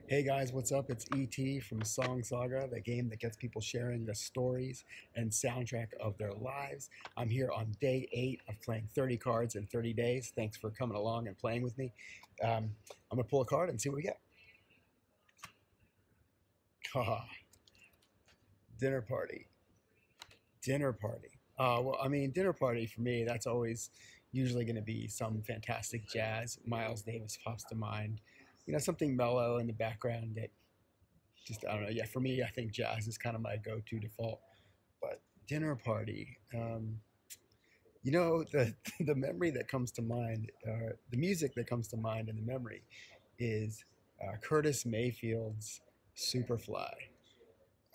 Hey guys, what's up? It's ET from Saga, the game that gets people sharing the stories and soundtrack of their lives. I'm here on day 8 of playing 30 cards in 30 days. Thanks for coming along and playing with me. I'm going to pull a card and see what we get. Haha, dinner party. Dinner party. Well, I mean, dinner party for me, that's always usually going to be some fantastic jazz. Miles Davis pops to mind. You know, something mellow in the background that just I don't know. Yeah, for me, I think jazz is kind of my go-to default. But dinner party, the the memory that comes to mind, the music that comes to mind, and the memory is Curtis Mayfield's "Superfly,"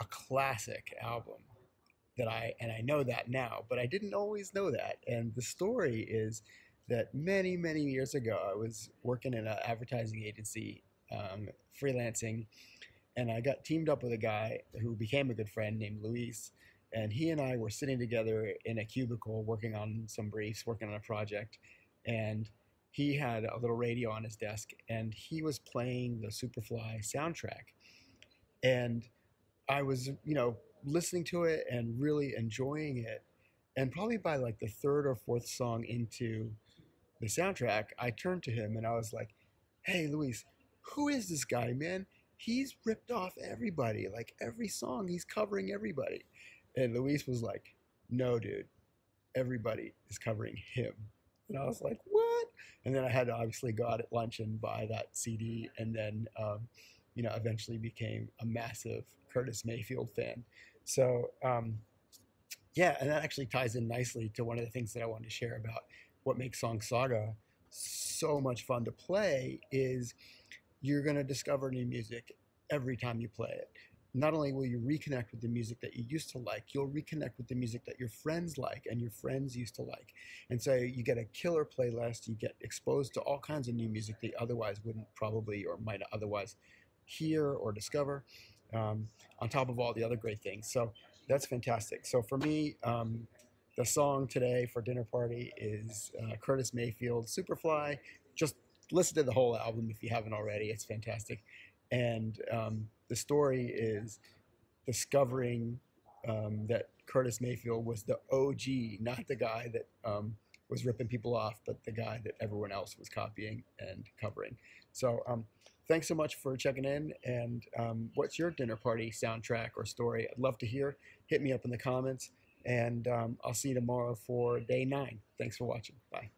a classic album that I know that now, but I didn't always know that. And the story is that many years ago, I was working in an advertising agency, freelancing, and I got teamed up with a guy who became a good friend named Luis. And he and I were sitting together in a cubicle working on some briefs, working on a project. And he had a little radio on his desk and he was playing the Superfly soundtrack. And I was, listening to it and really enjoying it. And probably by like the third or fourth song into the soundtrack, I turned to him and I was like, "Hey, Luis, who is this guy, man? He's ripped off everybody. Like every song, he's covering everybody." And Luis was like, "No, dude, everybody is covering him." And I was like, "What?" And then I had to obviously go out at lunch and buy that CD, and then eventually became a massive Curtis Mayfield fan. So yeah, and that actually ties in nicely to one of the things that I wanted to share about what makes Song Saga so much fun to play is you're going to discover new music every time you play it. Not only will you reconnect with the music that you used to like, you'll reconnect with the music that your friends like and your friends used to like. And so you get a killer playlist, you get exposed to all kinds of new music that you otherwise wouldn't probably or might not otherwise hear or discover, on top of all the other great things. So that's fantastic. So for me, the song today for dinner party is Curtis Mayfield, Superfly. Just listen to the whole album if you haven't already. It's fantastic. And the story is discovering that Curtis Mayfield was the OG, not the guy that was ripping people off, but the guy that everyone else was copying and covering. So thanks so much for checking in. And what's your dinner party soundtrack or story? I'd love to hear. Hit me up in the comments. And I'll see you tomorrow for day 9. Thanks for watching. Bye.